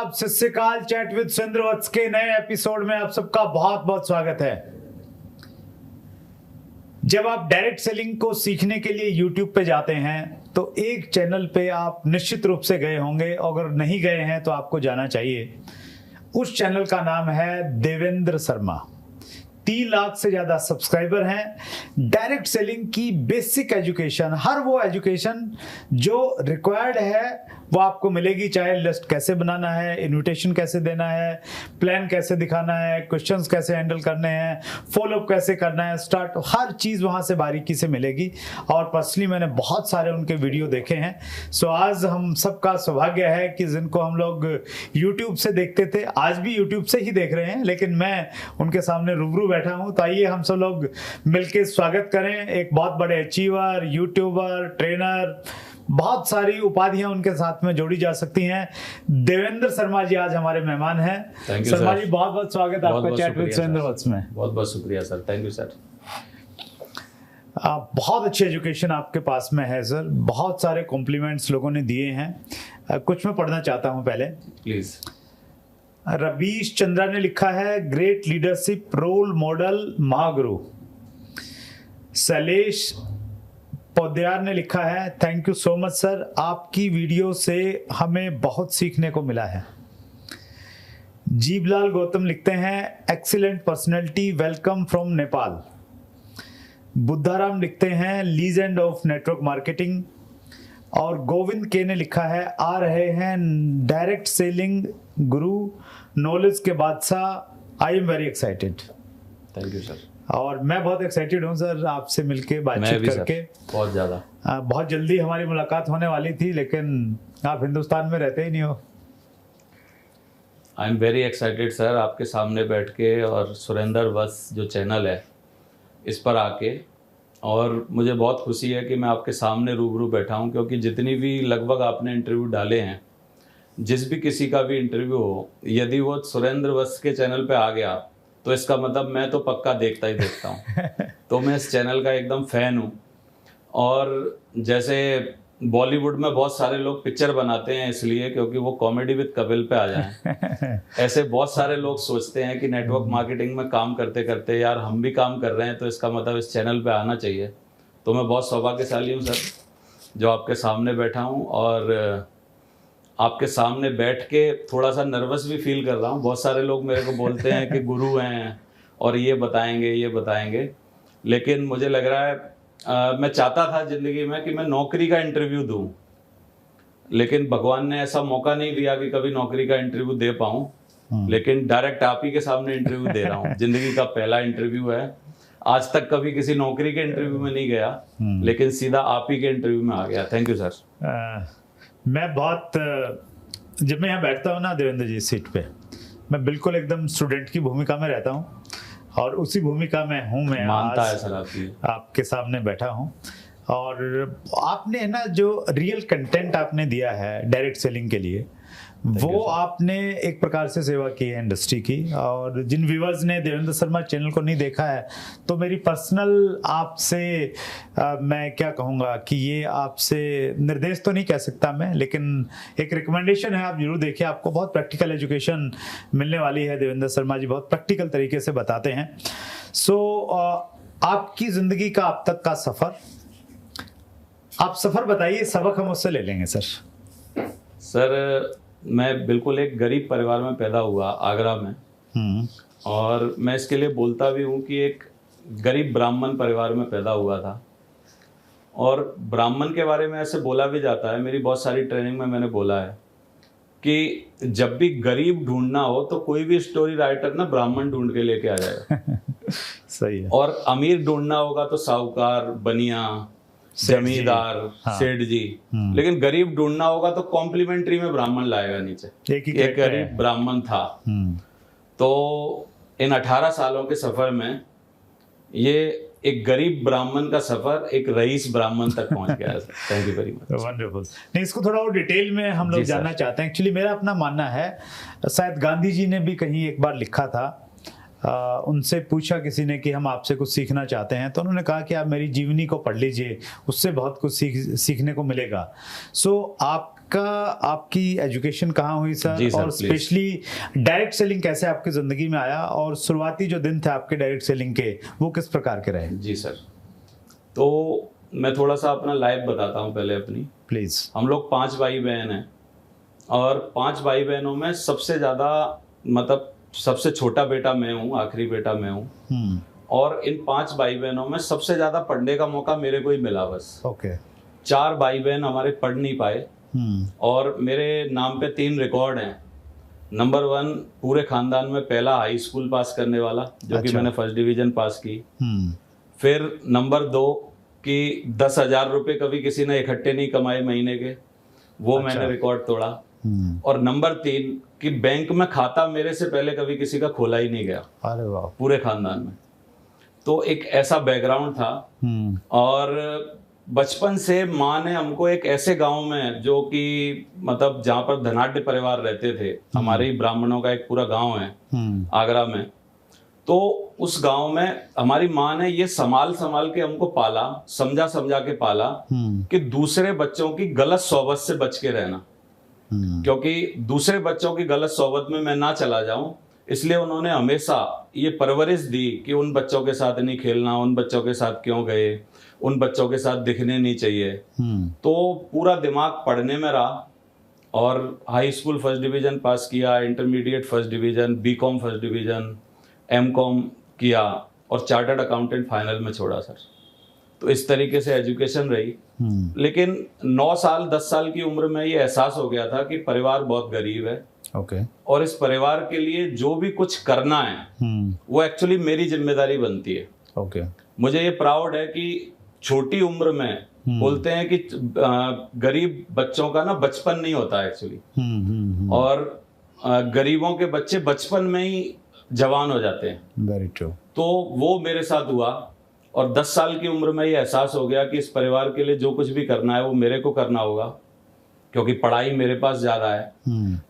आदाब, सत श्री अकाल। चैट विद सुरेंद्र वत्स के नए एपिसोड में आप सबका बहुत बहुत स्वागत है। जब आप डायरेक्ट सेलिंग को सीखने के लिए YouTube पे जाते हैं तो एक चैनल पे आप निश्चित रूप से गए होंगे, अगर नहीं गए हैं तो आपको जाना चाहिए। उस चैनल का नाम है देवेंद्र शर्मा। 3 लाख से ज्यादा सब्सक्राइबर हैं। डायरेक्ट सेलिंग की बेसिक एजुकेशन, हर वो एजुकेशन जो रिक्वायर्ड है वो आपको मिलेगी। चाहे लिस्ट कैसे बनाना है, इनविटेशन कैसे देना है, प्लान कैसे दिखाना है, क्वेश्चंस कैसे हैंडल करने हैं, फॉलोअप कैसे करना है, स्टार्ट, हर चीज वहां से बारीकी से मिलेगी। और पर्सनली मैंने बहुत सारे उनके वीडियो देखे हैं। सो आज हम सबका सौभाग्य है कि जिनको हम लोग यूट्यूब से देखते थे, आज भी यूट्यूब से ही देख रहे हैं, लेकिन मैं उनके सामने रूबरू बैठा हूं। तो आइए हम सब लोग मिलकर स्वागत करें। एक बहुत बड़े अचीवर, यूट्यूबर, ट्रेनर, बहुत सारी उपाधियां उनके साथ में जोड़ी जा सकती हैं। देवेंद्र शर्मा जी आज हमारे मेहमान हैं। शर्मा जी बहुत बहुत स्वागत आपका चैट विद सुरेंद्र वत्स में। बहुत बहुत शुक्रिया सर, थैंक यू सर। बहुत अच्छी एजुकेशन आपके पास में है सर। बहुत सारे कॉम्प्लीमेंट्स लोगों ने दिए हैं। कुछ मैं पढ़ना चाहता हूं पहले, प्लीज। रवीश चंद्रा ने लिखा है, great leadership, role model, Mahaguru. Shailesh पौद्यार ने लिखा है, thank you so much sir, आपकी वीडियो से हमें बहुत सीखने को मिला है। जीवलाल गौतम लिखते हैं, excellent personality, welcome from Nepal. Budharam लिखते हैं, लीजेंड ऑफ नेटवर्क मार्केटिंग। और गोविंद के ने लिखा है, आ रहे हैं डायरेक्ट सेलिंग गुरु, नॉलेज के बादशाह, I am very excited. Thank you sir. और मैं बहुत एक्साइटेड हूँ सर आपसे मिलके, बातचीत करके। बहुत ज़्यादा। बहुत जल्दी हमारी मुलाकात होने वाली थी, लेकिन आप हिंदुस्तान में रहते ही नहीं हो। I am very excited sir, आपके सामने बैठ के और सुरेंद्र वत्स जो चैनल है इस पर आके। और मुझे बहुत खुशी है कि मैं आपके सामने रूबरू बैठा हूँ, क्योंकि जितनी भी लगभग आपने इंटरव्यू डाले हैं, जिस भी किसी का भी इंटरव्यू हो, यदि वो सुरेंद्र वत्स के चैनल पे आ गया तो इसका मतलब मैं तो पक्का देखता ही देखता हूँ। तो मैं इस चैनल का एकदम फैन हूँ। और जैसे बॉलीवुड में बहुत सारे लोग पिक्चर बनाते हैं इसलिए क्योंकि वो कॉमेडी विद कपिल पे आ जाएं, ऐसे बहुत सारे लोग सोचते हैं कि नेटवर्क मार्केटिंग में काम करते करते यार हम भी काम कर रहे हैं, तो इसका मतलब इस चैनल पे आना चाहिए। तो मैं बहुत सौभाग्यशाली हूँ सर जो आपके सामने बैठा हूँ, और आपके सामने बैठ के थोड़ा सा नर्वस भी फील कर रहा हूँ। बहुत सारे लोग मेरे को बोलते हैं कि गुरु हैं और ये बताएंगे, लेकिन मुझे लग रहा है मैं चाहता था ज़िंदगी में कि मैं नौकरी का इंटरव्यू दूं, लेकिन भगवान ने ऐसा मौका नहीं दिया कि कभी नौकरी का इंटरव्यू दे पाऊँ। लेकिन डायरेक्ट आप ही के सामने इंटरव्यू दे रहा हूँ। ज़िंदगी का पहला इंटरव्यू है। आज तक कभी किसी नौकरी के इंटरव्यू में नहीं गया, लेकिन सीधा आप ही के इंटरव्यू में आ गया। Thank you sir. मैं बहुत, जब मैं यहाँ बैठता हूँ ना देवेंद्र जी सीट पे, मैं बिल्कुल एकदम स्टूडेंट की भूमिका में रहता हूँ, और उसी भूमिका में हूँ मैं। मानता है सर आपके सामने बैठा हूँ। और आपने ना जो रियल कंटेंट आपने दिया है डायरेक्ट सेलिंग के लिए, वो आपने एक प्रकार से सेवा की है इंडस्ट्री की। और जिन व्यूअर्स ने देवेंद्र शर्मा चैनल को नहीं देखा है, तो मेरी पर्सनल आपसे मैं क्या कहूँगा कि ये आपसे निर्देश तो नहीं कह सकता मैं, लेकिन एक रिकमेंडेशन है, आप जरूर देखिए। आपको बहुत प्रैक्टिकल एजुकेशन मिलने वाली है। देवेंद्र शर्मा जी बहुत प्रैक्टिकल तरीके से बताते हैं। सो आपकी जिंदगी का अब तक का सफर, आप सफर बताइए, सबक हम उससे ले लेंगे सर। सर मैं बिल्कुल एक गरीब परिवार में पैदा हुआ, आगरा में। और मैं इसके लिए बोलता भी हूँ कि एक गरीब ब्राह्मण परिवार में पैदा हुआ था। और ब्राह्मण के बारे में ऐसे बोला भी जाता है, मेरी बहुत सारी ट्रेनिंग में मैंने बोला है कि जब भी गरीब ढूंढना हो तो कोई भी स्टोरी राइटर ना ब्राह्मण ढूंढ के लेके आ जाएगा। सही है। और अमीर ढूंढना होगा तो साहूकार, बनिया, जमींदार, सेठ जी। लेकिन गरीब ढूंढना होगा तो कॉम्प्लीमेंट्री में ब्राह्मण लाएगा नीचे। एक गरीब ब्राह्मण था। तो इन 18 सालों के सफर में ये एक गरीब ब्राह्मण का सफर एक रईस ब्राह्मण तक पहुंच गया। Thank you very much. Wonderful. नहीं, इसको थोड़ा और डिटेल में हम लोग जानना चाहते हैं। एक्चुअली मेरा अपना मानना है, शायद गांधी जी ने भी कहीं एक बार लिखा था, उनसे पूछा किसी ने कि हम आपसे कुछ सीखना चाहते हैं, तो उन्होंने कहा कि आप मेरी जीवनी को पढ़ लीजिए, उससे बहुत कुछ सीखने को मिलेगा। सो आप का आपकी एजुकेशन कहाँ हुई सर? जी सर, और स्पेशली डायरेक्ट सेलिंग कैसे आपकी जिंदगी में आया, और शुरुआती जो दिन थे आपके डायरेक्ट सेलिंग के वो किस प्रकार के रहे? जी सर, तो मैं थोड़ा सा अपना लाइफ बताता हूँ पहले अपनी। प्लीज। हम लोग 5 भाई बहन हैं, और 5 भाई बहनों में सबसे ज़्यादा मतलब सबसे छोटा बेटा मैं हूँ, आखिरी बेटा मैं हूँ। और इन 5 भाई बहनों में सबसे ज़्यादा पढ़ने का मौका मेरे को ही मिला बस। ओके। 4 भाई बहन हमारे पढ़ नहीं पाए, और मेरे नाम पे 3 रिकॉर्ड हैं। नंबर 1 पूरे खानदान में पहला हाई स्कूल पास करने वाला, जो कि मैंने फर्स्ट डिवीजन पास की। फिर नंबर 2 कि 10,000 रुपये कभी किसी ने इकट्ठे नहीं कमाए महीने के, वो मैंने रिकॉर्ड तोड़ा। और नंबर 3 कि बैंक में खाता मेरे से पहले कभी किसी का खोला ही नहीं गया। अरे वाह। पूरे पूरे खानदान में। तो एक ऐसा बैकग्राउंड था। और बचपन से माँ ने हमको एक ऐसे गांव में, जो कि मतलब जहाँ पर धनाढ्य परिवार रहते थे, हमारे ही ब्राह्मणों का एक पूरा गांव है आगरा में, तो उस गांव में हमारी माँ ने ये संभाल के हमको पाला, समझा के पाला कि दूसरे बच्चों की गलत सोबत से बच के रहना, क्योंकि दूसरे बच्चों की गलत सोबत में मैं ना चला जाऊं। इसलिए उन्होंने हमेशा ये परवरिश दी कि उन बच्चों के साथ नहीं खेलना, उन बच्चों के साथ क्यों गए, उन बच्चों के साथ दिखने नहीं चाहिए। तो पूरा दिमाग पढ़ने में रहा, और high school first division pass किया, intermediate first division, B Com first division, M Com किया, और चार्टर्ड अकाउंटेंट फाइनल में छोड़ा सर। तो इस तरीके से एजुकेशन रही। लेकिन 9 साल 10 साल की उम्र में ये एहसास हो गया था कि परिवार बहुत गरीब है। ओके। और इस परिवार के लिए जो भी कुछ करना है वो एक्चुअली मेरी जिम्मेदारी बनती है। ओके। मुझे ये प्राउड है कि छोटी उम्र में बोलते हैं कि गरीब बच्चों का ना बचपन नहीं होता एक्चुअली, और गरीबों के बच्चे बचपन में ही जवान हो जाते हैं। Very true. तो वो मेरे साथ हुआ, और 10 साल की उम्र में ये एहसास हो गया कि इस परिवार के लिए जो कुछ भी करना है वो मेरे को करना होगा, क्योंकि पढ़ाई मेरे पास ज्यादा है।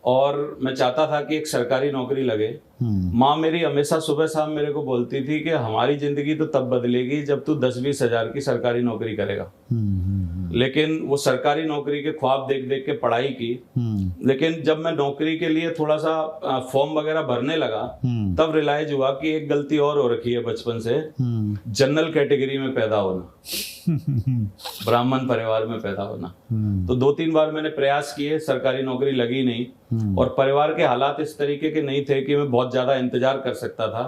और मैं चाहता था कि एक सरकारी नौकरी लगे। माँ मेरी हमेशा सुबह शाम मेरे को बोलती थी कि हमारी जिंदगी तो तब बदलेगी जब तू 10-20 हजार की सरकारी नौकरी करेगा। लेकिन वो सरकारी नौकरी के ख्वाब देख देख के पढ़ाई की। लेकिन जब मैं नौकरी के लिए थोड़ा सा फॉर्म वगैरह भरने लगा, तब रियलाइज हुआ कि एक गलती और हो रखी है बचपन से, जनरल कैटेगरी में पैदा होना, ब्राह्मण परिवार में पैदा होना। तो 2-3 बार मैंने प्रयास किए, सरकारी नौकरी लगी नहीं, और परिवार के हालात इस तरीके के नहीं थे कि मैं बहुत ज्यादा इंतजार कर सकता था।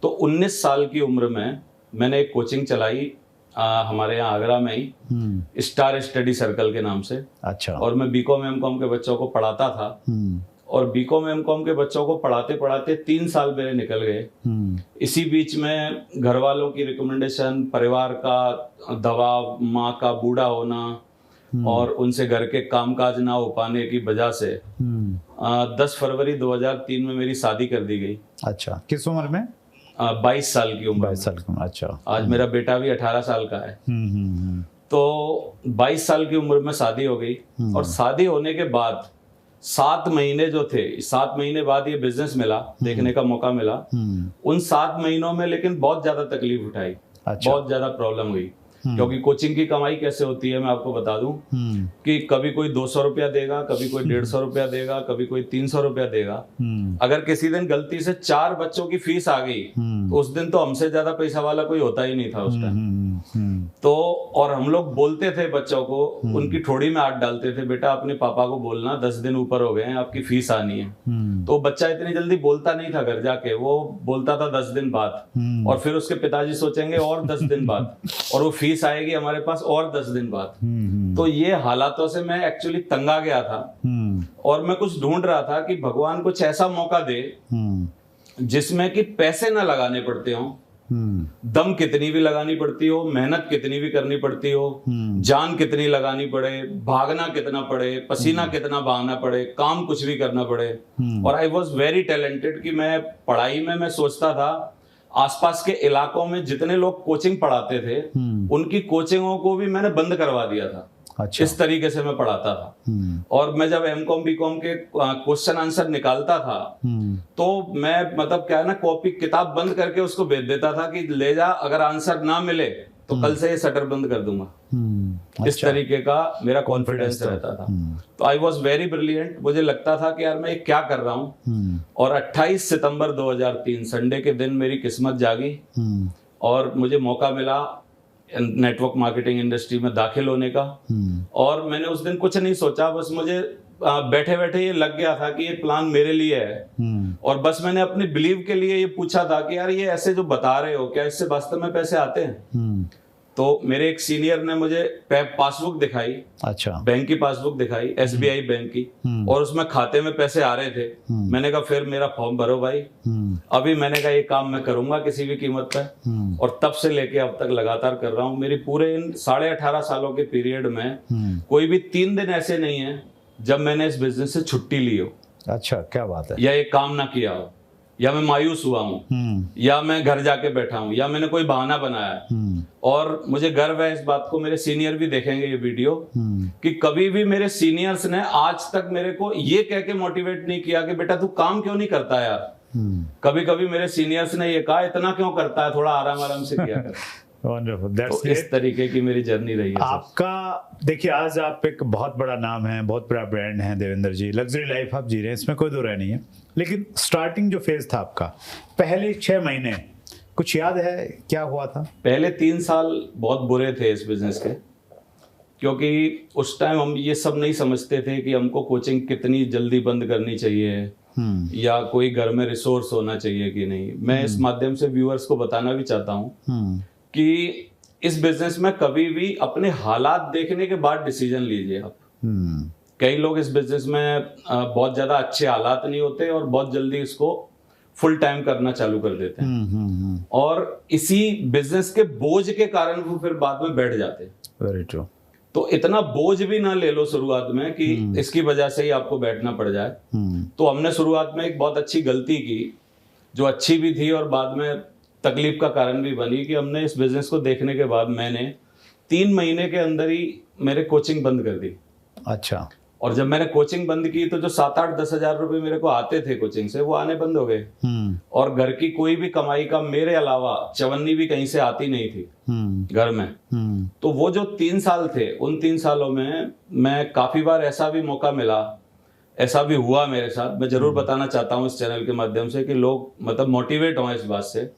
तो 19 साल की उम्र में मैंने एक कोचिंग चलाई हमारे यहाँ आगरा में ही, स्टार स्टडी सर्कल के नाम से। अच्छा। और मैं बीकॉम एमकॉम के बच्चों को पढ़ाता था, और बीकॉम एमकॉम के बच्चों को पढ़ाते पढ़ाते 3 साल मेरे निकल गए। इसी बीच में घर वालों की रिकमेंडेशन, परिवार का दबाव, माँ का बूढ़ा होना, और उनसे घर के कामकाज ना हो पाने की वजह से 10 फरवरी 2003 में मेरी शादी कर दी गई। अच्छा। किस उम्र में? 22 साल की उम्र। 22 साल की उम्र। अच्छा। आज मेरा बेटा भी 18 साल का है। तो 22 साल की उम्र में शादी हो गई, और शादी होने के बाद 7 महीने जो थे, 7 महीने बाद ये बिजनेस मिला, देखने का मौका मिला। उन 7 महीनों में लेकिन बहुत ज्यादा तकलीफ उठाई। अच्छा। बहुत ज्यादा प्रॉब्लम हुई, क्योंकि कोचिंग की कमाई कैसे होती है मैं आपको बता दूं कि कभी कोई 200 रुपया देगा, कभी कोई 150 रुपया देगा, कभी कोई 300 रुपया देगा। अगर किसी दिन गलती से 4 बच्चों की फीस आ गई, तो उस दिन तो हमसे ज्यादा पैसा वाला कोई होता ही नहीं था उस टाइम। तो और हम लोग बोलते थे बच्चों को, उनकी ठोड़ी में हाथ डालते थे, बेटा अपने पापा को बोलना 10 दिन ऊपर हो गए हैं, आपकी फीस आनी है। तो बच्चा इतनी जल्दी बोलता नहीं था घर जाके, वो बोलता था 10 दिन बाद, और फिर उसके पिताजी सोचेंगे और 10 दिन बाद, और वो फीस आएगी हमारे पास और 10 दिन बाद। तो ये हालातों से मैं एक्चुअली तंग आ गया था, और मैं कुछ ढूंढ रहा था कि भगवान कुछ ऐसा मौका दे जिसमें कि पैसे ना लगाने पड़ते हो, दम कितनी भी लगानी पड़ती हो, मेहनत कितनी भी करनी पड़ती हो, जान कितनी लगानी पड़े, भागना कितना पड़े, पसीना कितना बहाना पड़े, काम कुछ भी करना पड़े। और आई वॉज वेरी टैलेंटेड कि मैं पढ़ाई में मैं सोचता था आसपास के इलाकों में जितने लोग कोचिंग पढ़ाते थे उनकी कोचिंगों को भी मैंने बंद करवा दिया था। अच्छा। इस तरीके से मैं पढ़ाता था। और मैं जब एमकॉम बीकॉम के क्वेश्चन आंसर निकालता था तो मैं मतलब क्या है ना, कॉपी किताब बंद करके उसको भेज देता था कि ले जा, अगर आंसर ना मिले तो कल से ये शटर बंद कर दूंगा। इस तरीके का मेरा कॉन्फिडेंस रहता था। तो आई वॉज वेरी ब्रिलियंट। मुझे लगता था कि यार मैं क्या कर रहा हूँ। और 28 सितंबर 2003 संडे के दिन मेरी किस्मत जागी और मुझे मौका मिला नेटवर्क मार्केटिंग इंडस्ट्री में दाखिल होने का। और मैंने उस दिन कुछ नहीं सोचा, बस मुझे बैठे बैठे ये लग गया था कि ये प्लान मेरे लिए है। और बस मैंने अपने बिलीव के लिए ये पूछा था कि यार ये ऐसे जो बता रहे हो, क्या इससे वास्तव में पैसे आते हैं? तो मेरे एक सीनियर ने मुझे पासबुक दिखाई, अच्छा, बैंक की पासबुक दिखाई, SBI बैंक की, और उसमें खाते में पैसे आ रहे थे। मैंने कहा फिर मेरा फॉर्म भरो भाई। अभी मैंने कहा ये काम मैं करूंगा किसी भी कीमत पे। और तब से लेके अब तक लगातार कर रहा हूँ। मेरी पूरे इन 18.5 सालों के पीरियड में कोई भी 3 दिन ऐसे नहीं है जब मैंने इस बिजनेस से छुट्टी ली हो। अच्छा, क्या बात है। या ये काम ना किया हो, या मैं मायूस हुआ हूँ, या मैं घर जाके बैठा हूँ, या मैंने कोई बहाना बनाया। और मुझे गर्व है इस बात को, मेरे सीनियर भी देखेंगे ये वीडियो, कि कभी भी मेरे सीनियर्स ने आज तक मेरे को ये कह के मोटिवेट नहीं किया कि बेटा तू काम क्यों नहीं करता यार। कभी कभी मेरे सीनियर्स ने ये कहा इतना क्यों करता है, थोड़ा आराम आराम से किया कर। Wonderful. That's तो इस तरीके की मेरी जर्नी रही है आपका। देखिए आज आप एक बहुत बड़ा नाम है, बहुत बड़ा ब्रांड है देवेंद्र जी, लग्जरी लाइफ आप जी रहे हैं, इसमें कोई दो राय नहीं है। लेकिन स्टार्टिंग जो फेज था आपका, पहले 6 महीने कुछ याद है क्या हुआ था? पहले 3 साल बहुत बुरे थे इस बिजनेस के, क्योंकि उस टाइम हम ये सब नहीं समझते थे कि हमको कोचिंग कितनी जल्दी बंद करनी चाहिए, या कोई घर में रिसोर्स होना चाहिए कि नहीं। मैं इस माध्यम से व्यूअर्स को बताना भी चाहता हूँ कि इस बिजनेस में कभी भी अपने हालात देखने के बाद डिसीजन लीजिए आप। कई लोग इस बिजनेस में बहुत ज्यादा अच्छे हालात नहीं होते और बहुत जल्दी इसको फुल टाइम करना चालू कर देते हैं, और इसी बिजनेस के बोझ के कारण वो फिर बाद में बैठ जाते हैं। Very true. तो इतना बोझ भी ना ले लो शुरुआत में कि इसकी वजह से ही आपको बैठना पड़ जाए। तो हमने शुरुआत में एक बहुत अच्छी गलती की, जो अच्छी भी थी और बाद में तकलीफ का कारण भी बनी, कि हमने इस बिजनेस को देखने के बाद मैंने 3 महीने के अंदर ही मेरे कोचिंग बंद कर दी। अच्छा। और जब मैंने कोचिंग बंद की तो जो 7-8-10 हजार रुपए मेरे को आते थे कोचिंग से, वो आने बंद हो गए। और घर की कोई भी कमाई का मेरे अलावा चवन्नी भी कहीं से आती नहीं थी घर में। तो वो जो 3 साल थे, उन 3 सालों में मैं काफी बार ऐसा भी मौका मिला, ऐसा भी हुआ मेरे साथ। मैं जरूर बताना चाहता हूँ इस चैनल के माध्यम से कि लोग मतलब मोटिवेट हों इस बात से।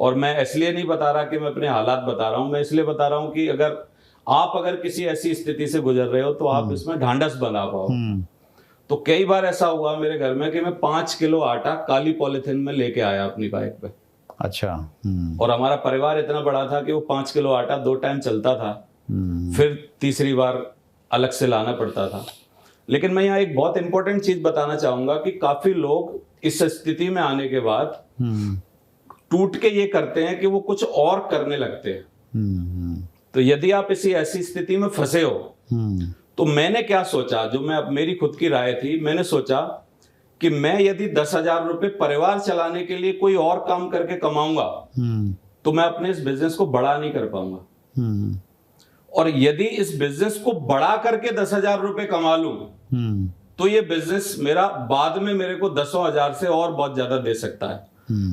और मैं इसलिए नहीं बता रहा कि मैं अपने हालात बता रहा हूँ, मैं इसलिए बता रहा हूँ कि अगर किसी ऐसी स्थिति से गुजर रहे हो तो आप इसमें ढांढस बना पाओ। तो कई बार ऐसा हुआ मेरे घर में कि मैं 5 किलो आटा काली पॉलिथीन में लेके आया अपनी बाइक पे। अच्छा। और हमारा परिवार इतना बड़ा था कि वो 5 किलो आटा 2 टाइम चलता था, फिर तीसरी बार अलग से लाना पड़ता था। लेकिन मैं यहाँ एक बहुत इंपॉर्टेंट चीज बताना चाहूंगा कि काफी लोग इस स्थिति में आने के बाद टूट के ये करते हैं कि वो कुछ और करने लगते हैं। तो यदि आप इसी ऐसी स्थिति में फंसे हो, तो मैंने क्या सोचा, जो मैं अब मेरी खुद की राय थी, मैंने सोचा कि मैं यदि 10,000 रुपए परिवार चलाने के लिए कोई और काम करके कमाऊंगा तो मैं अपने इस बिजनेस को बड़ा नहीं कर पाऊंगा। और यदि इस बिजनेस को बड़ा करके 10,000 रुपए कमा लूं तो ये बिजनेस मेरा बाद में मेरे को 10,000 से और बहुत ज्यादा दे सकता है।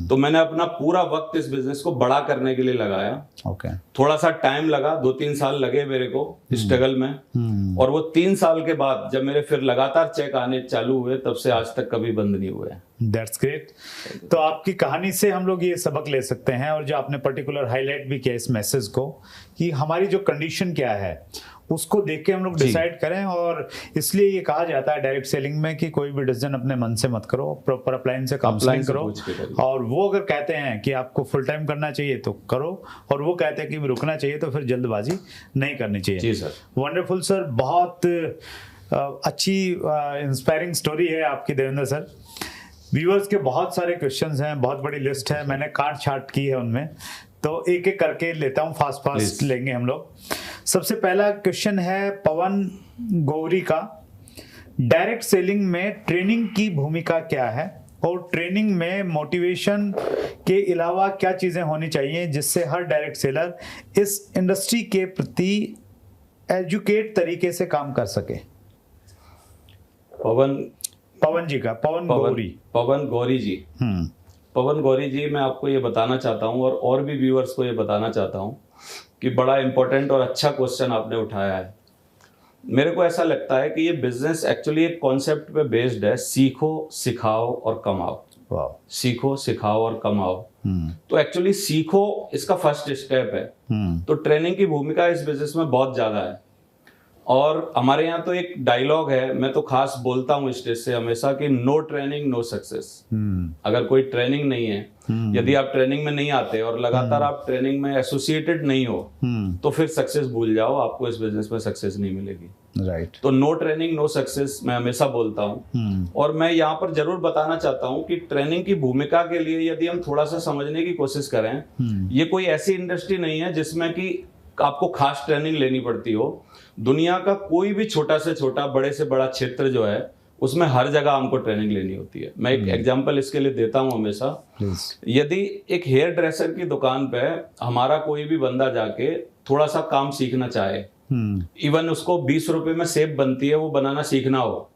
तो मैंने अपना पूरा वक्त इस बिजनेस को बड़ा करने के लिए लगाया। थोड़ा सा टाइम लगा, 2-3 साल लगे मेरे को स्ट्रगल में। और वो 3 साल के बाद जब मेरे फिर लगातार चेक आने चालू हुए, तब से आज तक कभी बंद नहीं हुए। That's great. तो आपकी कहानी से हम लोग ये सबक ले सकते हैं, और जो आपने पर्टिकुलर हाईलाइट भी किया इस मैसेज को, कि हमारी जो कंडीशन क्या है उसको देख के हम लोग डिसाइड करें। और इसलिए ये कहा जाता है डायरेक्ट सेलिंग में कि कोई भी डिसीजन अपने मन से मत करो, प्रॉपर अपलाइन से काउंसलिंग करो। और वो अगर कहते हैं कि आपको फुल टाइम करना चाहिए तो करो, और वो कहते हैं कि रुकना चाहिए तो फिर जल्दबाजी नहीं करनी चाहिए। जी सर। वंडरफुल सर, बहुत अच्छी इंस्पायरिंग स्टोरी है आपकी देवेंद्र सर। व्यूअर्स के बहुत सारे क्वेश्चंस हैं, बहुत बड़ी लिस्ट है, मैंने काट छाट की है उनमें, तो एक एक करके लेता हूँ, फास्ट लेंगे हम लोग। सबसे पहला क्वेश्चन है पवन गौरी का, डायरेक्ट सेलिंग में ट्रेनिंग की भूमिका क्या है, और ट्रेनिंग में मोटिवेशन के अलावा क्या चीजें होनी चाहिए जिससे हर डायरेक्ट सेलर इस इंडस्ट्री के प्रति एजुकेट तरीके से काम कर सके? पवन जी का, पवन गौरी जी। पवन गौरी जी, मैं आपको ये बताना चाहता हूँ और भी व्यूअर्स को ये बताना चाहता हूँ कि बड़ा इंपॉर्टेंट और अच्छा क्वेश्चन आपने उठाया है। मेरे को ऐसा लगता है कि ये बिजनेस एक्चुअली एक कॉन्सेप्ट पे बेस्ड है, सीखो, सिखाओ और कमाओ। वाह। सीखो, सिखाओ और कमाओ। तो एक्चुअली सीखो इसका फर्स्ट स्टेप है। तो ट्रेनिंग की भूमिका इस बिजनेस में बहुत ज्यादा है। और हमारे यहाँ तो एक डायलॉग है, मैं तो खास बोलता हूँ स्टेज से हमेशा कि नो ट्रेनिंग नो सक्सेस। अगर कोई ट्रेनिंग नहीं है, यदि आप ट्रेनिंग में नहीं आते और लगातार आप ट्रेनिंग में एसोसिएटेड नहीं हो, तो फिर सक्सेस भूल जाओ, आपको इस बिजनेस में सक्सेस नहीं मिलेगी। राइट। तो नो ट्रेनिंग नो सक्सेस मैं हमेशा बोलता हूँ। और मैं यहाँ पर जरूर बताना चाहता हूँ कि ट्रेनिंग की भूमिका के लिए यदि हम थोड़ा सा समझने की कोशिश करें, ये कोई ऐसी इंडस्ट्री नहीं है जिसमें कि आपको खास ट्रेनिंग लेनी पड़ती हो। दुनिया का कोई भी छोटा से छोटा, बड़े से बड़ा क्षेत्र जो है, उसमें हर जगह हमको ट्रेनिंग लेनी होती है। मैं एक एग्जांपल इसके लिए देता हूं हमेशा। यदि एक हेयर ड्रेसर की दुकान पे हमारा कोई भी बंदा जाके थोड़ा सा काम सीखना चाहे, इवन उसको 20 रुपए में सेब बनती है वो बनाना सीखना हो,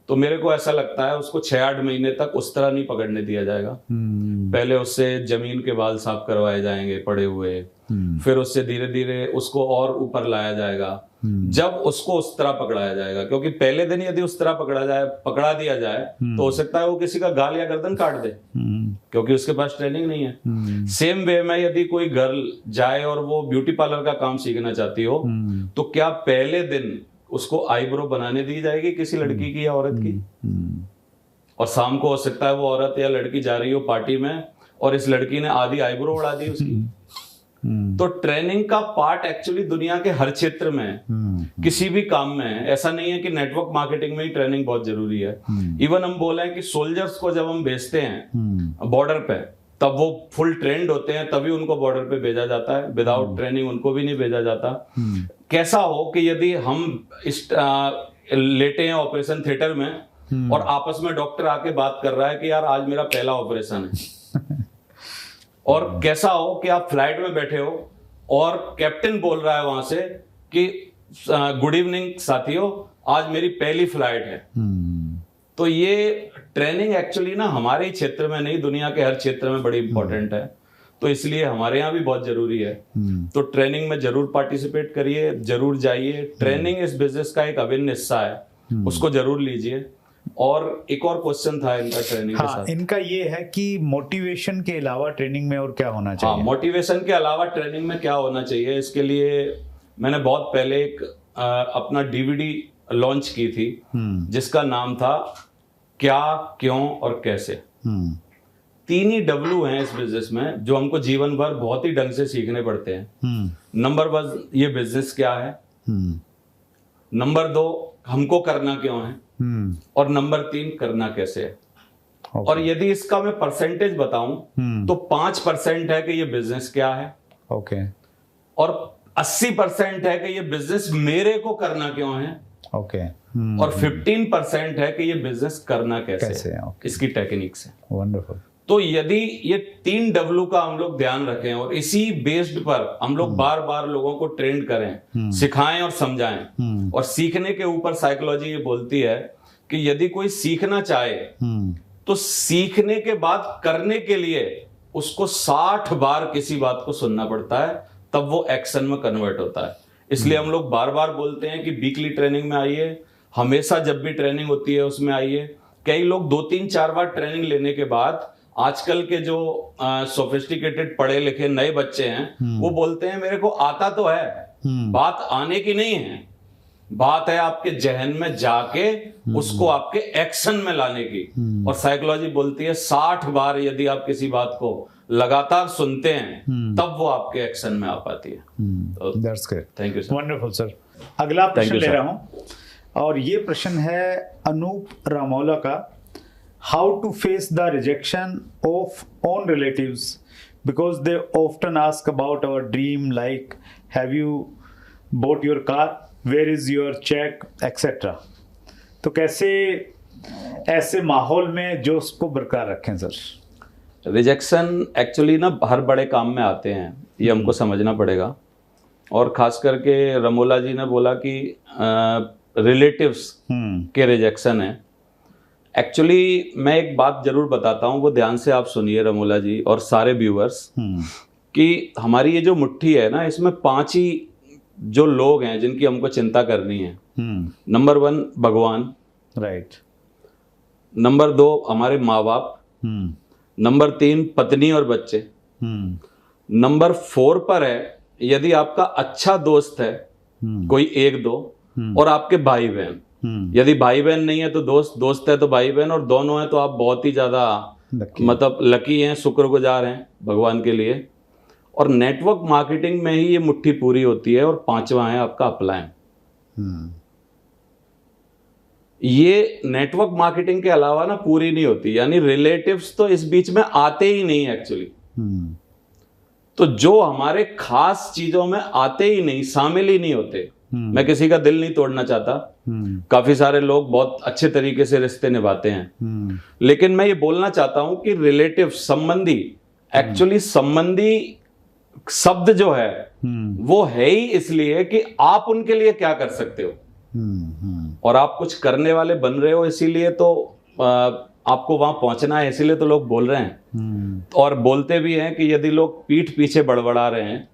तो मेरे को ऐसा लगता है उसको 6-8 महीने तक उस तरह नहीं पकड़ने दिया जाएगा। पहले उससे जमीन के बाल साफ करवाए जाएंगे पड़े हुए, फिर उससे धीरे धीरे उसको और ऊपर लाया जाएगा, जब उसको उस तरह पकड़ाया जाएगा। क्योंकि पहले दिन यदि उस तरह पकड़ा दिया जाए तो हो सकता है वो किसी का गाल या गर्दन काट दे, क्योंकि उसके पास ट्रेनिंग नहीं है। सेम वे में यदि कोई गर्ल जाए और वो ब्यूटी पार्लर का काम सीखना चाहती हो, तो क्या पहले दिन उसको आईब्रो बनाने दी जाएगी किसी लड़की की या औरत की? और शाम को हो सकता है वो औरत या लड़की जा रही हो पार्टी में और इस लड़की ने आधी आईब्रो उड़ा दी उसकी। तो ट्रेनिंग का पार्ट एक्चुअली दुनिया के हर क्षेत्र में है, किसी भी काम में है। ऐसा नहीं है कि नेटवर्क मार्केटिंग में ही ट्रेनिंग बहुत जरूरी है। इवन हम बोले कि सोल्जर्स को जब हम भेजते हैं बॉर्डर पे, तब वो फुल ट्रेंड होते हैं, तभी उनको बॉर्डर पे भेजा जाता है। विदाउट ट्रेनिंग उनको भी नहीं भेजा जाता। कैसा हो कि यदि हम लेटे हैं ऑपरेशन थिएटर में और आपस में डॉक्टर आके बात कर रहा है कि यार आज मेरा पहला ऑपरेशन है, और कैसा हो कि आप फ्लाइट में बैठे हो और कैप्टन बोल रहा है वहां से कि गुड इवनिंग साथियों, आज मेरी पहली फ्लाइट है। तो ये ट्रेनिंग एक्चुअली ना हमारे ही क्षेत्र में नहीं, दुनिया के हर क्षेत्र में बड़ी इंपॉर्टेंट है। तो इसलिए हमारे यहाँ भी बहुत जरूरी है। तो ट्रेनिंग में जरूर पार्टिसिपेट करिए, जरूर जाइए। ट्रेनिंग इस बिजनेस का एक अभिन्न हिस्सा है, उसको जरूर लीजिए। और एक और क्वेश्चन था इनका ट्रेनिंग के साथ, इनका ये है कि मोटिवेशन के अलावा ट्रेनिंग में और क्या होना चाहिए? हाँ, मोटिवेशन के अलावा ट्रेनिंग में क्या होना चाहिए, इसके लिए मैंने बहुत पहले एक अपना डीवीडी लॉन्च की थी जिसका नाम था क्या, क्यों और कैसे। 3 ही W हैं इस बिजनेस में जो हमको जीवन भर बहुत ही ढंग से सीखने पड़ते हैं। नंबर 1, ये बिजनेस क्या है। नंबर 2, हमको करना क्यों है। और नंबर 3, करना कैसे है। और यदि इसका मैं परसेंटेज बताऊं तो 5% है कि ये बिजनेस क्या है, और 80% है कि ये बिजनेस मेरे को करना क्यों है, और 15% है कि ये बिजनेस करना कैसे है, इसकी टेक्निक से। वंडरफुल। तो यदि ये 3 W का हम लोग ध्यान रखें और इसी बेस्ड पर हम लोग बार बार लोगों को ट्रेंड करें, सिखाएं और समझाएं। और सीखने के ऊपर साइकोलॉजी ये बोलती है कि यदि कोई सीखना चाहे तो सीखने के बाद करने के लिए उसको 60 बार किसी बात को सुनना पड़ता है, तब वो एक्शन में कन्वर्ट होता है। इसलिए हम लोग बार बार बोलते हैं कि वीकली ट्रेनिंग में आइए, हमेशा जब भी ट्रेनिंग होती है उसमें आइए। कई लोग 2-3-4 बार ट्रेनिंग लेने के बाद, आजकल के जो सोफिस्टिकेटेड पढ़े लिखे नए बच्चे हैं, वो बोलते हैं मेरे को आता तो है। बात आने की नहीं है, बात है आपके जहन में जाके उसको आपके एक्शन में लाने की। और साइकोलॉजी बोलती है 60 बार यदि आप किसी बात को लगातार सुनते हैं तब वो आपके एक्शन में आ पाती है। That's great, thank you sir. Wonderful sir. अगला प्रश्न ले रहा हूं, और ये प्रश्न है अनूप रामौला का। How to face the rejection of own relatives because they often ask about our dream, like have you bought your car, where is your check, etc. तो कैसे ऐसे माहौल में जो उसको बरकरार रखें सर? रिजेक्शन एक्चुअली ना हर बड़े काम में आते हैं, ये हमको समझना पड़ेगा। और खास करके रमोला जी ने बोला कि रिलेटिव्स के रिजेक्शन है, एक्चुअली मैं एक बात जरूर बताता हूँ, वो ध्यान से आप सुनिए रमोला जी और सारे व्यूअर्स, कि हमारी ये जो मुट्ठी है ना, इसमें 5 ही जो लोग हैं जिनकी हमको चिंता करनी है। नंबर 1 भगवान, राइट। नंबर 2 हमारे माँ बाप, नंबर 3 पत्नी और बच्चे, नंबर 4 पर है यदि आपका अच्छा दोस्त है कोई 1-2, और आपके भाई बहन। यदि भाई बहन नहीं है तो दोस्त, दोस्त है तो भाई बहन, और दोनों हैं तो आप बहुत ही ज्यादा मतलब लकी हैं, शुक्रगुजार हैं भगवान के लिए। और नेटवर्क मार्केटिंग में ही ये मुट्ठी पूरी होती है। और 5वां है आपका अपलायन। ये नेटवर्क मार्केटिंग के अलावा ना पूरी नहीं होती, यानी रिलेटिव्स तो इस बीच में आते ही नहीं एक्चुअली। तो जो हमारे खास चीजों में आते ही नहीं, शामिल ही नहीं होते, मैं किसी का दिल नहीं तोड़ना चाहता, काफी सारे लोग बहुत अच्छे तरीके से रिश्ते निभाते हैं, लेकिन मैं ये बोलना चाहता हूं कि रिलेटिव, संबंधी, एक्चुअली संबंधी शब्द जो है वो है ही इसलिए कि आप उनके लिए क्या कर सकते हो, और आप कुछ करने वाले बन रहे हो, इसीलिए तो आपको वहां पहुंचना है, इसीलिए तो लोग बोल रहे हैं। और बोलते भी हैं कि यदि लोग पीठ पीछे बड़बड़ा रहे हैं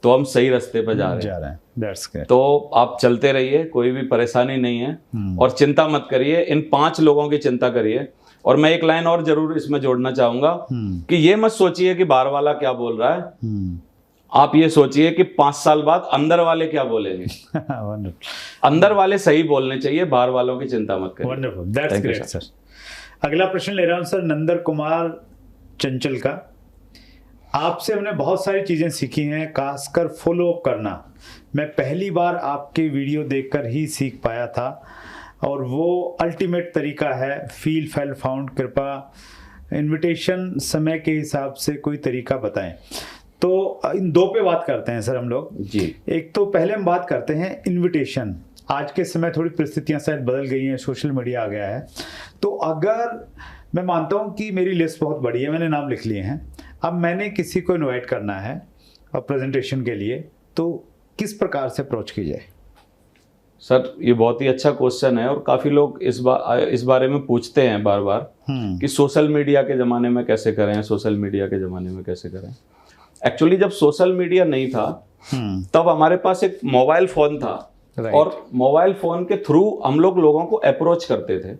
तो हम सही रास्ते पर जा रहे हैं। That's good. तो आप चलते रहिए, कोई भी परेशानी नहीं है, और चिंता मत करिए, इन 5 लोगों की चिंता करिए। और मैं एक लाइन और जरूर इसमें जोड़ना चाहूंगा कि ये मत सोचिए कि बाहर वाला क्या बोल रहा है, आप ये सोचिए कि 5 साल बाद अंदर वाले क्या बोलेंगे। अंदर वाले सही बोलने चाहिए, बाहर वालों की चिंता मत करिए। Wonderful, that's great sir. अगला प्रश्न ले रहा हूं सर नंदर कुमार चंचल का। आपसे हमने बहुत सारी चीजें सीखी हैं, खासकर फॉलो अप करना। मैं पहली बार आपके वीडियो देखकर ही सीख पाया था, और वो अल्टीमेट तरीका है, फील फेल फाउंड। कृपा इनविटेशन समय के हिसाब से कोई तरीका बताएं। तो इन 2 पे बात करते हैं सर हम लोग जी। एक तो पहले हम बात करते हैं इनविटेशन। आज के समय थोड़ी परिस्थितियां शायद बदल गई हैं, सोशल मीडिया आ गया है। तो अगर मैं मानता हूं कि मेरी लिस्ट बहुत बड़ी है, मैंने नाम लिख लिए हैं, अब मैंने किसी को इनवाइट करना है और प्रेजेंटेशन के लिए, तो किस प्रकार से अप्रोच की जाए? सर ये बहुत ही अच्छा क्वेश्चन है, और काफी लोग इस बारे में पूछते हैं बार बार कि सोशल मीडिया के जमाने में कैसे करें, सोशल मीडिया के जमाने में कैसे करें। एक्चुअली जब सोशल मीडिया नहीं था तब हमारे पास एक मोबाइल फोन था, और मोबाइल फोन के थ्रू हम लोगों को अप्रोच करते थे।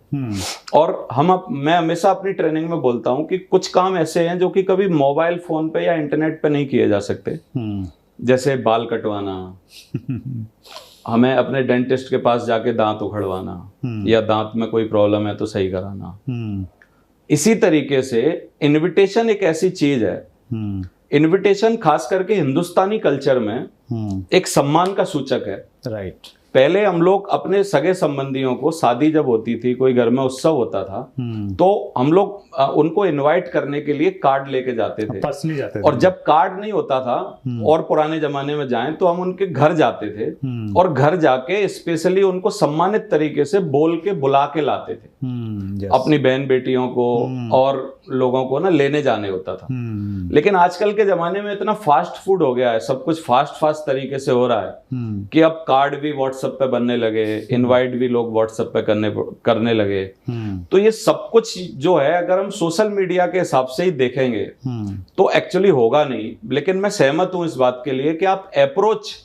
और मैं हमेशा अपनी ट्रेनिंग में बोलता हूं कि कुछ काम ऐसे हैं जो कि कभी मोबाइल फोन पे या इंटरनेट पे नहीं किए जा सकते, जैसे बाल कटवाना, हमें अपने डेंटिस्ट के पास जाके दांत उखड़वाना, या दांत में कोई प्रॉब्लम है तो सही कराना। इसी तरीके से इनविटेशन एक ऐसी चीज है, इनविटेशन खास करके हिंदुस्तानी कल्चर में एक सम्मान का सूचक है। राइट। पहले हम लोग अपने सगे संबंधियों को, शादी जब होती थी, कोई घर में उत्सव होता था, तो हम लोग उनको इनवाइट करने के लिए कार्ड लेके जाते थे, पर्सनली जाते थे। और जब कार्ड नहीं होता था, और पुराने जमाने में जाएं तो हम उनके घर जाते थे, और घर जाके स्पेशली उनको सम्मानित तरीके से बोल के बुला के लाते थे। अपनी बहन बेटियों को और लोगों को ना लेने जाने होता था। लेकिन आजकल के जमाने में इतना फास्ट फूड हो गया है, सब कुछ फास्ट तरीके से हो रहा है कि अब कार्ड भी व्हाट्सएप पे बनने लगे, इनवाइट भी लोग व्हाट्सएप पे करने लगे। तो ये सब कुछ जो है, अगर हम सोशल मीडिया के हिसाब से ही देखेंगे तो एक्चुअली होगा नहीं। लेकिन मैं सहमत हूं इस बात के लिए कि आप अप्रोच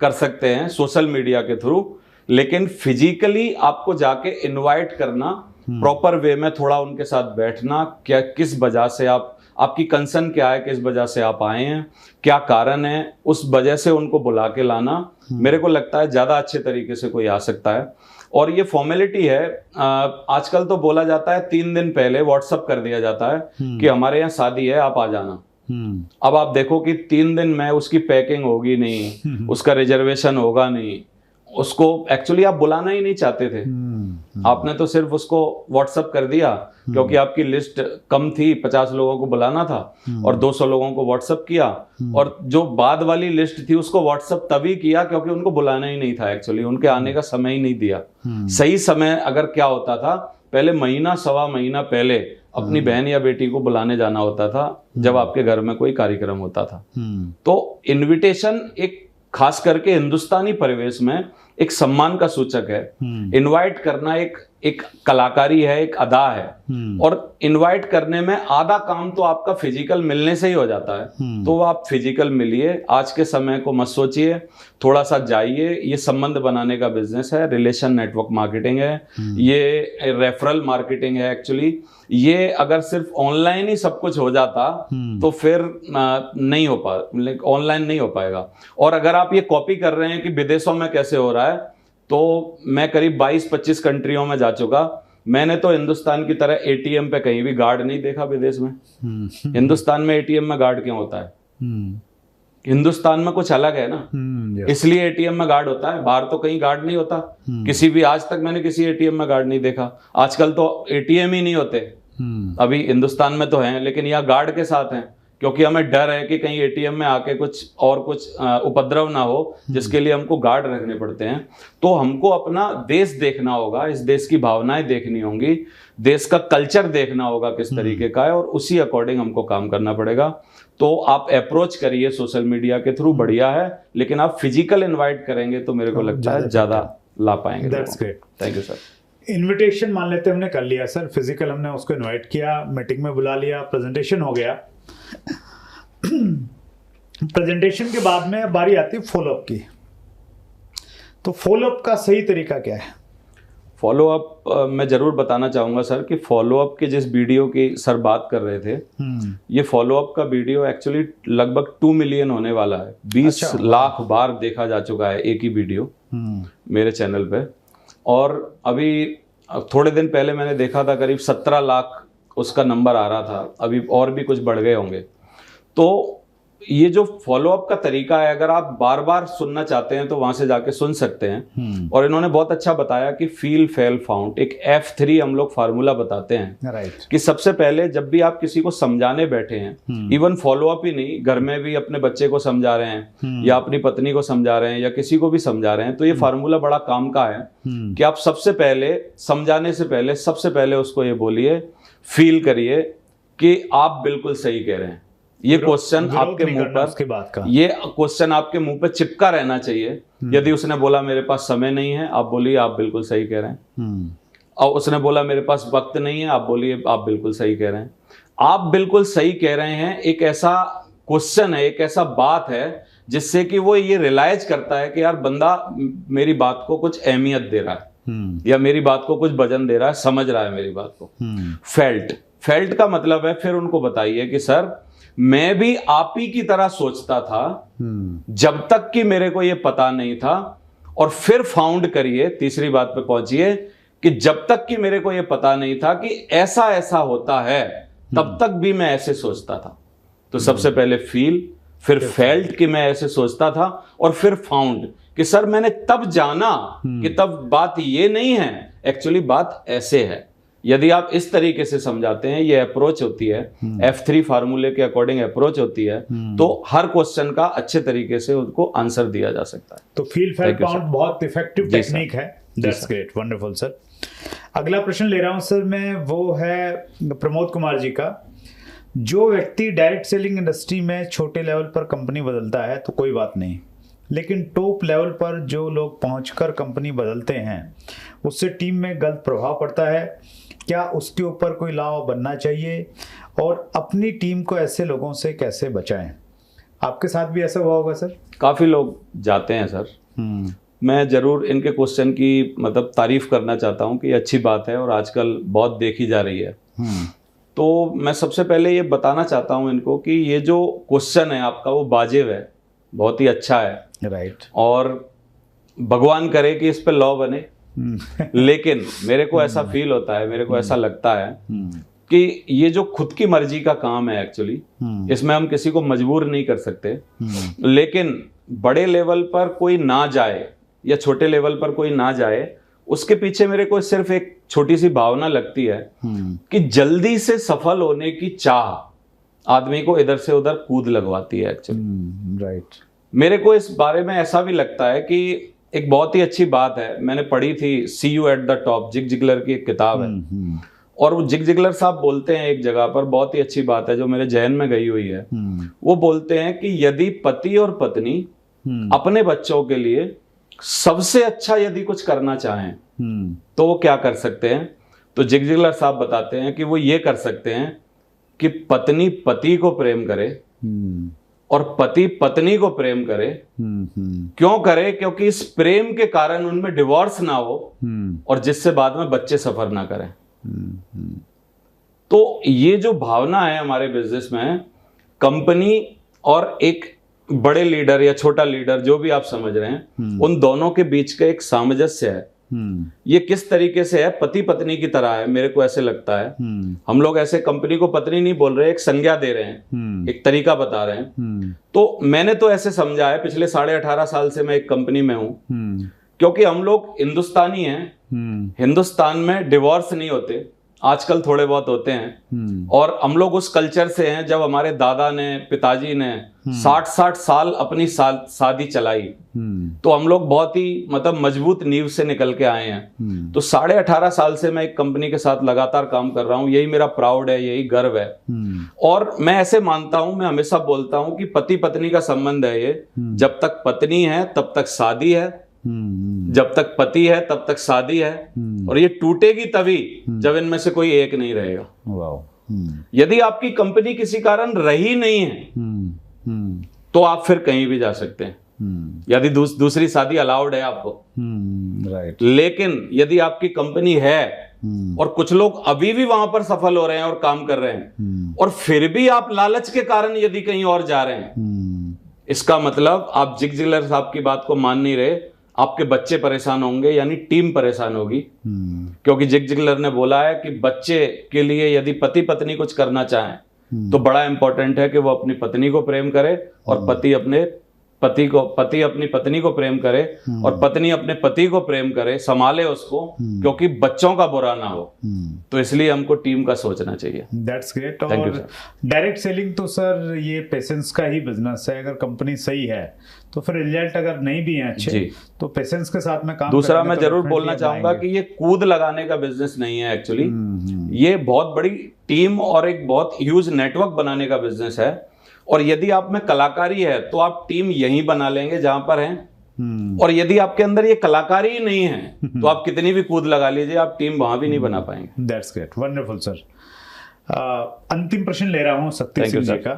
कर सकते हैं सोशल मीडिया के थ्रू, लेकिन फिजिकली आपको जाके इनवाइट करना, प्रॉपर वे में थोड़ा उनके साथ बैठना, क्या किस वजह से आपकी कंसर्न क्या है, किस वजह से आप आए हैं, क्या कारण है, उस वजह से उनको बुला के लाना, मेरे को लगता है ज्यादा अच्छे तरीके से कोई आ सकता है। और ये फॉर्मेलिटी है, आजकल तो बोला जाता है 3 दिन पहले व्हाट्सअप कर दिया जाता है कि हमारे यहाँ शादी है, आप आ जाना। अब आप देखो कि 3 दिन में उसकी पैकिंग होगी नहीं, उसका रिजर्वेशन होगा नहीं, उसको एक्चुअली आप बुलाना ही नहीं चाहते थे, आपने तो सिर्फ उसको व्हाट्सएप कर दिया क्योंकि आपकी लिस्ट कम थी, 50 लोगों को बुलाना था, और 200 लोगों को व्हाट्सएप किया, और जो बाद वाली लिस्ट थी उसको व्हाट्सएप तभी किया क्योंकि उनको बुलाना ही नहीं था, एक्चुअली उनके आने का समय ही नहीं दिया। सही समय अगर क्या होता था, पहले महीना सवा महीना पहले अपनी बहन या बेटी को बुलाने जाना होता था जब आपके घर में कोई कार्यक्रम होता था। तो इनविटेशन एक खास करके हिंदुस्तानी परिवेश में एक सम्मान का सूचक है। इनवाइट करना एक कलाकारी है, एक अदा है। और इनवाइट करने में आधा काम तो आपका फिजिकल मिलने से ही हो जाता है। तो आप फिजिकल मिलिए, आज के समय को मत सोचिए, थोड़ा सा जाइए। ये संबंध बनाने का बिजनेस है, रिलेशन नेटवर्क मार्केटिंग है, ये रेफरल मार्केटिंग है। एक्चुअली ये अगर सिर्फ ऑनलाइन ही सब कुछ हो जाता तो फिर नहीं हो ऑनलाइन नहीं हो पाएगा। और अगर आप ये कॉपी कर रहे हैं कि विदेशों में कैसे हो रहा है, तो मैं करीब 22-25 कंट्रियों में जा चुका। मैंने तो हिंदुस्तान की तरह एटीएम पे कहीं भी गार्ड नहीं देखा विदेश में। हिंदुस्तान में एटीएम में गार्ड क्यों होता है? हिंदुस्तान में कुछ अलग है ना, इसलिए एटीएम में गार्ड होता है। बाहर तो कहीं गार्ड नहीं होता। किसी भी, आज तक मैंने किसी एटीएम में गार्ड नहीं देखा। आजकल तो एटीएम ही नहीं होते। अभी हिंदुस्तान में तो हैं, लेकिन यहाँ गार्ड के साथ हैं, क्योंकि हमें डर है कि कहीं एटीएम में आके कुछ उपद्रव ना हो, जिसके लिए हमको गार्ड रखने पड़ते हैं। तो हमको अपना देश देखना होगा, इस देश की भावनाएं देखनी होंगी, देश का कल्चर देखना होगा किस तरीके का है, और उसी अकॉर्डिंग हमको काम करना पड़ेगा। तो आप अप्रोच करिए सोशल मीडिया के थ्रू, बढ़िया है, लेकिन आप फिजिकल इनवाइट करेंगे तो मेरे को लगता है ज्यादा ला पाएंगे। That's great, thank you sir. Invitation मान लेते हमने कर लिया सर, फिजिकल हमने उसको इनवाइट किया, मीटिंग में बुला लिया, प्रेजेंटेशन हो गया। प्रेजेंटेशन के बाद में बारी आती है फॉलोअप की। तो फॉलोअप का सही तरीका क्या है? फॉलोअप मैं जरूर बताना चाहूंगा सर कि फॉलोअप के जिस वीडियो की सर बात कर रहे थे, ये फॉलोअप का वीडियो एक्चुअली लगभग 2 मिलियन होने वाला है। 20 लाख बार देखा जा चुका है एक ही वीडियो मेरे चैनल पे। और अभी थोड़े दिन पहले मैंने देखा था करीब 17 लाख उसका नंबर आ रहा था। अभी और भी कुछ बढ़ गए होंगे। तो ये जो फॉलोअप का तरीका है, अगर आप बार बार सुनना चाहते हैं तो वहां से जाके सुन सकते हैं। और इन्होंने बहुत अच्छा बताया कि फील फेल फाउंड, एक F3 हम लोग फार्मूला बताते हैं। राइट। कि सबसे पहले जब भी आप किसी को समझाने बैठे हैं, इवन फॉलोअप ही नहीं, घर में भी अपने बच्चे को समझा रहे हैं या अपनी पत्नी को समझा रहे हैं या किसी को भी समझा रहे हैं, तो ये फार्मूला बड़ा काम का है कि आप सबसे पहले समझाने से पहले सबसे पहले उसको ये बोलिए, फील करिए कि आप बिल्कुल सही कह रहे हैं। ये क्वेश्चन आपके मुंह पर, ये क्वेश्चन आपके मुंह पे चिपका रहना चाहिए। यदि उसने बोला मेरे पास समय नहीं है, आप बोलिए आप बिल्कुल सही कह रहे हैं। और उसने बोला मेरे पास वक्त नहीं है, आप बोलिए आप बिल्कुल सही कह रहे हैं। आप बिल्कुल सही कह रहे हैं एक ऐसा क्वेश्चन है, एक ऐसा बात है जिससे कि वो ये रियलाइज करता है कि यार बंदा मेरी बात को कुछ अहमियत दे रहा है या मेरी बात को कुछ वजन दे रहा है, समझ रहा है मेरी बात को। फेल्ट का मतलब है, फिर उनको बताइए कि सर मैं भी आप ही की तरह सोचता था जब तक कि मेरे को ये पता नहीं था। और फिर फाउंड करिए, तीसरी बात पे पहुंचिए कि जब तक कि मेरे को ये पता नहीं था कि ऐसा ऐसा होता है, तब तक भी मैं ऐसे सोचता था। तो सबसे पहले फील, फिर फेल्ट कि मैं ऐसे सोचता था, और फिर फाउंड कि सर मैंने तब जाना कि तब बात ये नहीं है, एक्चुअली बात ऐसे है। यदि आप इस तरीके से समझाते हैं, ये अप्रोच होती है, F3 फार्मूले के अकॉर्डिंग अप्रोच होती है, तो हर क्वेश्चन का अच्छे तरीके से उनको आंसर दिया जा सकता है। तो फील फेल फाउंड बहुत इफेक्टिव टेक्निक है। That's great, wonderful sir. अगला प्रश्न ले रहा हूं सर मैं, वो है प्रमोद कुमार जी का। जो व्यक्ति डायरेक्ट सेलिंग इंडस्ट्री में छोटे लेवल पर कंपनी बदलता है तो कोई बात नहीं, लेकिन टॉप लेवल पर जो लोग पहुंचकर कंपनी बदलते हैं उससे टीम में गलत प्रभाव पड़ता है। क्या उसके ऊपर कोई लॉ बनना चाहिए, और अपनी टीम को ऐसे लोगों से कैसे बचाएं? आपके साथ भी ऐसा हुआ होगा सर? काफी लोग जाते हैं सर। मैं जरूर इनके क्वेश्चन की मतलब तारीफ करना चाहता हूं कि अच्छी बात है और आजकल बहुत देखी जा रही है। तो मैं सबसे पहले ये बताना चाहता हूं इनको कि ये जो क्वेश्चन है आपका वो वाजिब है, बहुत ही अच्छा है। राइट। और भगवान करे कि इस पे लॉ बने। लेकिन मेरे को ऐसा फील होता है, मेरे को ऐसा लगता है कि ये जो खुद की मर्जी का काम है एक्चुअली, इसमें हम किसी को मजबूर नहीं कर सकते। लेकिन बड़े लेवल पर कोई ना जाए या छोटे लेवल पर कोई ना जाए, उसके पीछे मेरे को सिर्फ एक छोटी सी भावना लगती है कि जल्दी से सफल होने की चाह आदमी को इधर से उधर कूद लगवाती है एक्चुअली। राइट। मेरे को इस बारे में ऐसा भी लगता है कि एक बहुत ही अच्छी बात है, मैंने पढ़ी थी see you at the top, Zig Ziglar की एक किताब है। और वो जिग जिगलर साहब बोलते हैं एक जगह पर, बहुत ही अच्छी बात है जो मेरे जहन में गई हुई है। वो बोलते हैं कि यदि पति और पत्नी अपने बच्चों के लिए सबसे अच्छा यदि कुछ करना चाहें तो वो क्या कर सकते हैं, तो जिग जिगलर साहब बताते हैं कि वो ये कर सकते हैं कि पत्नी पति को प्रेम करे और पति पत्नी को प्रेम करे। क्यों करे? क्योंकि इस प्रेम के कारण उनमें डिवोर्स ना हो और जिससे बाद में बच्चे सफर ना करें। तो ये जो भावना है हमारे बिजनेस में, कंपनी और एक बड़े लीडर या छोटा लीडर जो भी आप समझ रहे हैं, उन दोनों के बीच का एक सामंजस्य है। ये किस तरीके से है? पति पत्नी की तरह है, मेरे को ऐसे लगता है। हम लोग ऐसे कंपनी को पत्नी नहीं बोल रहे, एक संज्ञा दे रहे हैं, एक तरीका बता रहे हैं। तो मैंने तो ऐसे समझा है, पिछले 18.5 साल से मैं एक कंपनी में हूं, क्योंकि हम लोग हिंदुस्तानी हैं। हिंदुस्तान में डिवोर्स नहीं होते, आजकल थोड़े बहुत होते हैं। और हम लोग उस कल्चर से हैं जब हमारे दादा ने, पिताजी ने 60 साल अपनी शादी चलाई, तो हम लोग बहुत ही मतलब मजबूत नींव से निकल के आए हैं। तो 18.5 साल से मैं एक कंपनी के साथ लगातार काम कर रहा हूं, यही मेरा प्राउड है, यही गर्व है। और मैं ऐसे मानता हूं, मैं हमेशा बोलता हूं कि पति पत्नी का संबंध है ये। जब तक पत्नी है तब तक शादी है, जब तक पति है तब तक शादी है, और ये टूटेगी तभी जब इनमें से कोई एक नहीं रहेगा। यदि आपकी कंपनी किसी कारण रही नहीं है तो आप फिर कहीं भी जा सकते हैं, यदि दूसरी शादी अलाउड है आपको। राइट। लेकिन यदि आपकी कंपनी है और कुछ लोग अभी भी वहां पर सफल हो रहे हैं और काम कर रहे हैं, और फिर भी आप लालच के कारण यदि कहीं और जा रहे हैं, इसका मतलब आप जिग जिगलर साहब की बात को मान नहीं रहे। आपके बच्चे परेशान होंगे, यानी टीम परेशान होगी। क्योंकि जिग जिगलर ने बोला है कि बच्चे के लिए यदि पति पत्नी कुछ करना चाहें तो बड़ा इंपॉर्टेंट है कि वो अपनी पत्नी को प्रेम करे और पति अपनी पत्नी को प्रेम करे और पत्नी अपने पति को प्रेम करे, संभाले उसको, क्योंकि बच्चों का बुरा ना हो। तो इसलिए हमको टीम का सोचना चाहिए। That's great. और डायरेक्ट सेलिंग तो सर ये पेशेंस का ही बिजनेस है। अगर कंपनी सही है तो फिर रिजल्ट अगर नहीं भी है अच्छे तो पेशेंस के साथ में काम। दूसरा मैं जरूर बोलना चाहूंगा कि ये कूद लगाने का बिजनेस नहीं है एक्चुअली, ये बहुत बड़ी टीम और एक बहुत ह्यूज नेटवर्क बनाने का बिजनेस है। और यदि आप में कलाकारी है तो आप टीम यहीं बना लेंगे जहां पर हैं, और यदि आपके अंदर ये कलाकारी ही नहीं है तो आप कितनी भी कूद लगा लीजिए, आप टीम वहां भी नहीं बना पाएंगे। That's great, wonderful sir. अंतिम प्रश्न ले रहा हूं शक्ति सिंह जी का।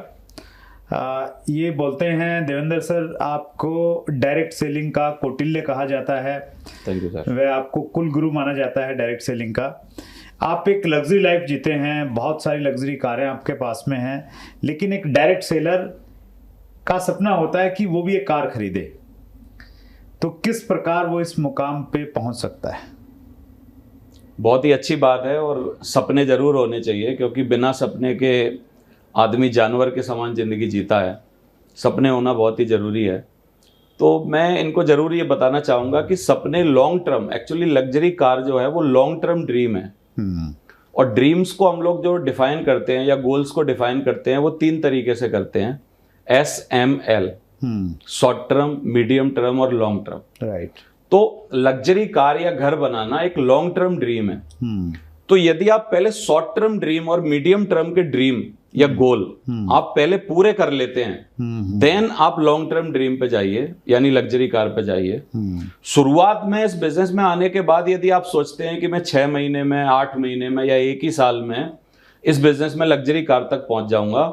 ये बोलते हैं देवेंद्र सर, आपको डायरेक्ट सेलिंग का कौटिल्य कहा जाता है। Thank you sir. वह आपको कुल गुरु माना जाता है डायरेक्ट सेलिंग का। आप एक लग्जरी लाइफ जीते हैं, बहुत सारी लग्जरी कारें आपके पास में हैं, लेकिन एक डायरेक्ट सेलर का सपना होता है कि वो भी एक कार खरीदे। तो किस प्रकार वो इस मुकाम पे पहुंच सकता है? बहुत ही अच्छी बात है, और सपने जरूर होने चाहिए, क्योंकि बिना सपने के आदमी जानवर के समान जिंदगी जीता है। सपने होना बहुत ही जरूरी है। तो मैं इनको जरूर ये बताना चाहूंगा कि सपने long term, actually luxury car जो है वो लॉन्ग टर्म ड्रीम है। और ड्रीम्स को हम लोग जो डिफाइन करते हैं या गोल्स को डिफाइन करते हैं वो 3 तरीके से करते हैं, SML, short term, medium term और लॉन्ग टर्म। राइट। तो लग्जरी कार या घर बनाना एक लॉन्ग टर्म ड्रीम है। तो यदि आप पहले शॉर्ट टर्म ड्रीम और मीडियम टर्म के ड्रीम या गोल आप पहले पूरे कर लेते हैं, देन आप लॉन्ग टर्म ड्रीम पे जाइए, यानी लग्जरी कार पे जाइए। शुरुआत में इस बिजनेस में आने के बाद यदि आप सोचते हैं कि मैं 6 महीने में, 8 महीने में या 1 ही साल में इस बिजनेस में लग्जरी कार तक पहुंच जाऊंगा,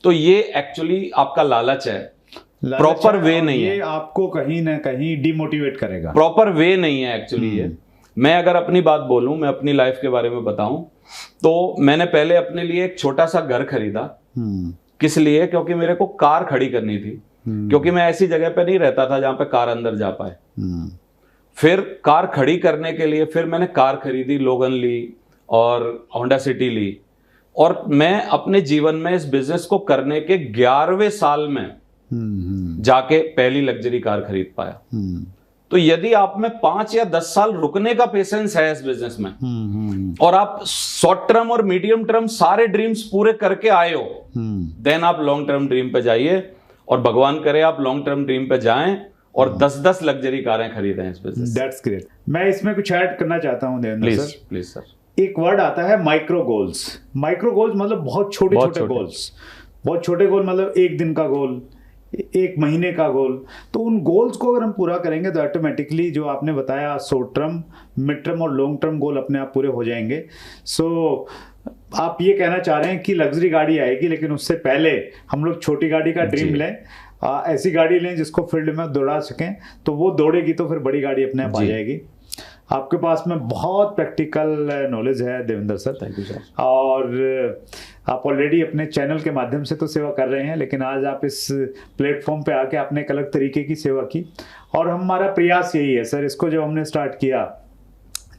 तो ये एक्चुअली आपका लालच है, प्रॉपर वे नहीं है। ये आपको कहीं ना कहीं डिमोटिवेट करेगा, प्रॉपर वे नहीं है एक्चुअली ये। मैं अगर अपनी बात बोलूं, मैं अपनी लाइफ के बारे में बताऊं, तो मैंने पहले अपने लिए एक छोटा सा घर खरीदा। किस लिए? क्योंकि मेरे को कार खड़ी करनी थी, क्योंकि मैं ऐसी जगह पे नहीं रहता था जहां पे कार अंदर जा पाए। फिर कार खड़ी करने के लिए फिर मैंने कार खरीदी, लोगन ली और होंडा सिटी ली, और मैं अपने जीवन में इस बिजनेस को करने के 11वें साल में जाके पहली लग्जरी कार खरीद पाया। तो यदि आप में 5 या 10 साल रुकने का पेशेंस है इस बिजनेस में, और आप शॉर्ट टर्म और मीडियम टर्म सारे ड्रीम्स पूरे करके आए हो, देन आप लॉन्ग टर्म ड्रीम पे जाइए, और भगवान करे आप लॉन्ग टर्म ड्रीम पे जाएं और 10-10 लग्जरी कारें खरीदें इस बिजनेस। That's great. मैं इसमें कुछ ऐड करना चाहता हूं देवेंद्र सर। Please sir. एक वर्ड आता है माइक्रो गोल्स। माइक्रो गोल्स मतलब बहुत छोटे छोटे गोल्स। बहुत छोटे गोल मतलब 1 दिन का गोल, 1 महीने का गोल, तो उन गोल्स को अगर हम पूरा करेंगे तो ऑटोमेटिकली जो आपने बताया शॉर्ट टर्म, मिड टर्म और लॉन्ग टर्म गोल अपने आप पूरे हो जाएंगे। सो आप ये कहना चाह रहे हैं कि लग्जरी गाड़ी आएगी, लेकिन उससे पहले हम लोग छोटी गाड़ी का ड्रीम लें, ऐसी गाड़ी लें जिसको फील्ड में दौड़ा सकें, तो वो दौड़ेगी तो फिर बड़ी गाड़ी अपने आप आ जाएगी। आपके पास में बहुत प्रैक्टिकल नॉलेज है Devendra sir. Thank you sir. और आप ऑलरेडी अपने चैनल के माध्यम से तो सेवा कर रहे हैं, लेकिन आज आप इस प्लेटफॉर्म पे आके आपने एक अलग तरीके की सेवा की, और हमारा प्रयास यही है सर, इसको जब हमने स्टार्ट किया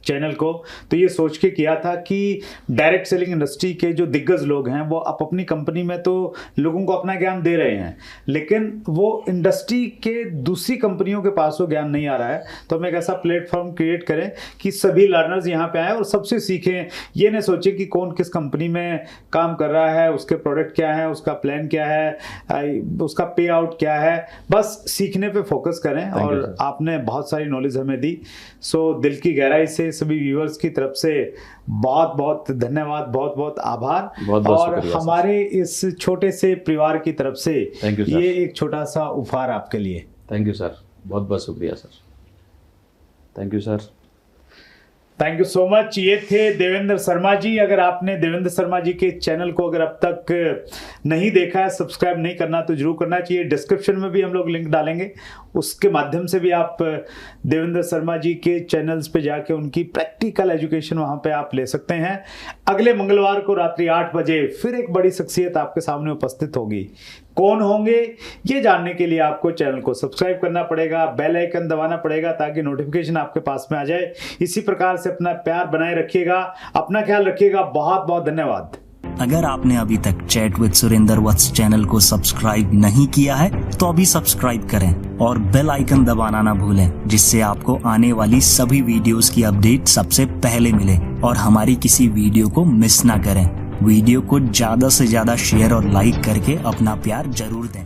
चैनल को, तो ये सोच के किया था कि डायरेक्ट सेलिंग इंडस्ट्री के जो दिग्गज लोग हैं वो आप अपनी कंपनी में तो लोगों को अपना ज्ञान दे रहे हैं, लेकिन वो इंडस्ट्री के दूसरी कंपनियों के पास वो ज्ञान नहीं आ रहा है। तो हम एक ऐसा प्लेटफॉर्म क्रिएट करें कि सभी लर्नर्स यहाँ पे आए और सबसे सीखें। ये नहीं सोचे कि कौन किस कंपनी में काम कर रहा है, उसके प्रोडक्ट क्या है, उसका प्लान क्या है, उसका पे आउट क्या है, बस सीखने पे फोकस करें। और आपने बहुत सारी नॉलेज हमें दी। सो दिल की गहराई से सभी व्यूअर्स की तरफ से बहुत बहुत धन्यवाद, बहुत बहुत आभार। और हमारे इस छोटे से परिवार की तरफ से ये एक छोटा सा उपहार आपके लिए। थैंक यू सर, बहुत बहुत शुक्रिया sir. Thank you sir. Thank you so much. ये थे देवेंद्र शर्मा जी। अगर आपने देवेंद्र शर्मा जी के चैनल को अगर अब तक नहीं देखा है, सब्सक्राइब नहीं करना, तो जरूर करना चाहिए। डिस्क्रिप्शन में भी हम लोग लिंक डालेंगे, उसके माध्यम से भी आप देवेंद्र शर्मा जी के चैनल्स पे जाके उनकी प्रैक्टिकल एजुकेशन वहां पे आप ले सकते हैं। अगले मंगलवार को रात्रि 8 बजे फिर एक बड़ी शख्सियत आपके सामने उपस्थित होगी। कौन होंगे ये जानने के लिए आपको चैनल को सब्सक्राइब करना पड़ेगा, बेल आइकन दबाना पड़ेगा ताकि नोटिफिकेशन आपके पास में आ जाए। इसी प्रकार से अपना प्यार बनाए रखिएगा, अपना ख्याल रखिएगा। बहुत बहुत धन्यवाद। अगर आपने अभी तक chat with Surendra Vats channel को सब्सक्राइब नहीं किया है तो अभी सब्सक्राइब करें और बेल आइकन दबाना ना भूलें, जिससे आपको आने वाली सभी वीडियोस की अपडेट सबसे पहले मिले और हमारी किसी वीडियो को मिस ना करें। वीडियो को ज्यादा से ज्यादा शेयर और लाइक करके अपना प्यार जरूर दें।